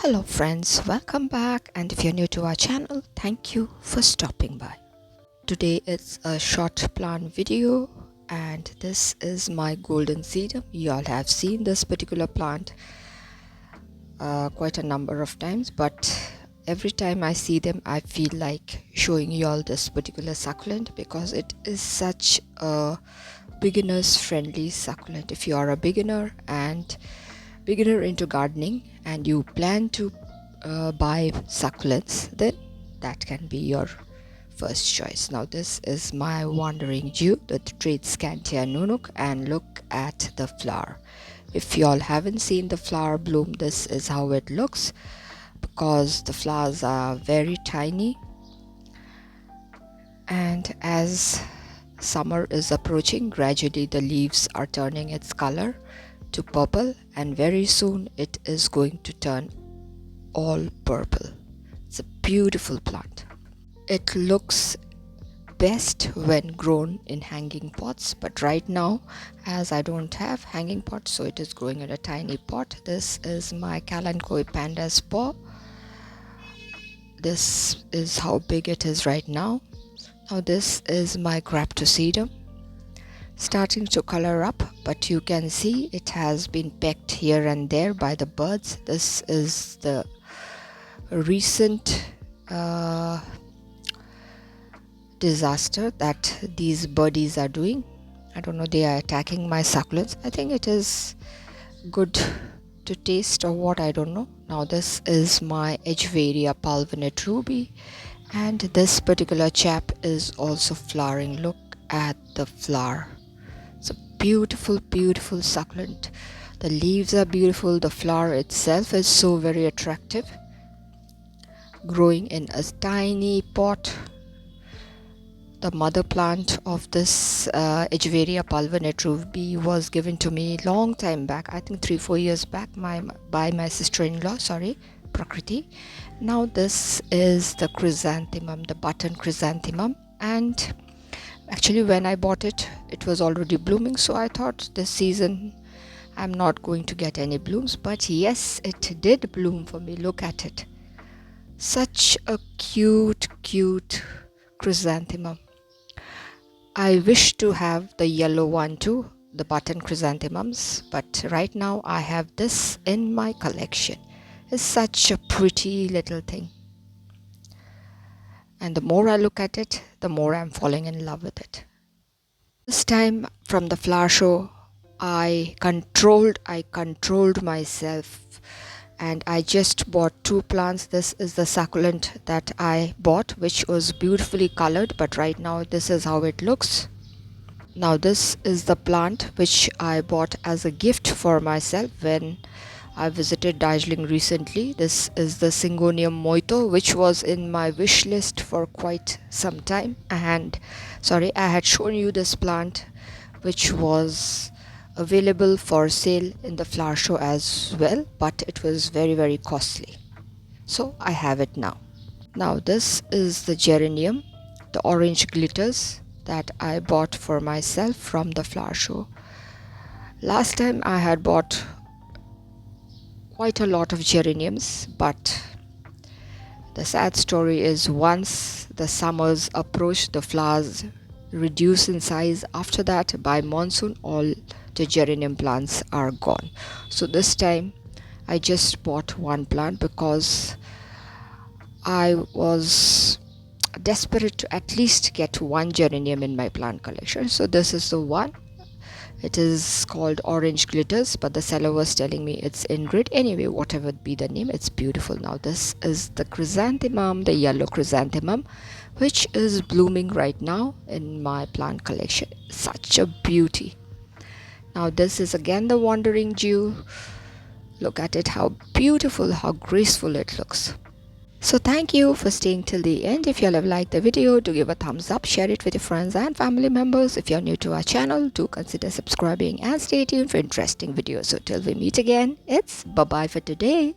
Hello friends, welcome back, and if you're new to our channel, thank you for stopping by. Today it's a short plant video and this is my golden sedum. You all have seen this particular plant quite a number of times, but every time I see them I feel like showing you all this particular succulent because it is such a beginners friendly succulent. If you are a beginner into gardening and you plan to buy succulents, then that can be your first choice. Now this is my wandering Jew, the trade Scantia nunuk, and look at the flower. If you all haven't seen the flower bloom, this is how it looks because the flowers are very tiny, and as summer is approaching, gradually the leaves are turning its color to purple, and very soon it is going to turn all purple. It's a beautiful plant. It looks best when grown in hanging pots, but right now as I don't have hanging pots, so it is growing in a tiny pot. This is my Kalanchoe panda's paw. This is how big it is right now. Now this is my Graptocedum, starting to color up, but you can see it has been pecked here and there by the birds. This is the recent disaster that these birdies are doing. I don't know, they are attacking my succulents. I think it is good to taste or what, I don't know. Now this is my Echeveria pulvinate ruby, and this particular chap is also flowering. Look at the flower. It's a beautiful succulent. The leaves are beautiful. The flower itself is so very attractive, growing in a tiny pot. The mother plant of this Echeveria pulvinate ruby was given to me long time back, I think 3-4 years back, by my sister-in-law, Prakriti. Now this is the chrysanthemum, the button chrysanthemum, and actually when I bought it, it was already blooming, so I thought this season I'm not going to get any blooms, but yes, it did bloom for me. Look at it. Such a cute chrysanthemum. I wish to have the yellow one too, the button chrysanthemums, but right now I have this in my collection. It's such a pretty little thing. And the more I look at it, the more I'm falling in love with it. This time from the flower show, I controlled myself, and I just bought 2 plants. This is the succulent that I bought, which was beautifully colored, but right now this is how it looks. Now this is the plant which I bought as a gift for myself when I visited Darjeeling recently. This is the Syngonium moito, which was in my wish list for quite some time. And I had shown you this plant which was available for sale in the flower show as well, but it was very costly, so I have it now. Now this is the geranium, the orange glitters, that I bought for myself from the flower show. Last time I had bought quite a lot of geraniums, but the sad story is once the summers approach, the flowers reduce in size. After that, by monsoon, all the geranium plants are gone. So this time I just bought 1 plant because I was desperate to at least get 1 geranium in my plant collection. So this is the one. It is called orange glitters, but the seller was telling me it's Ingrid. Anyway, whatever be the name, it's beautiful. Now this is the chrysanthemum, the yellow chrysanthemum, which is blooming right now in my plant collection. Such a beauty. Now this is again the wandering Jew. Look at it, how beautiful, how graceful it looks. So thank you for staying till the end. If you all have liked the video, do give a thumbs up, share it with your friends and family members. If you're new to our channel, do consider subscribing and stay tuned for interesting videos. So till we meet again, it's bye-bye for today.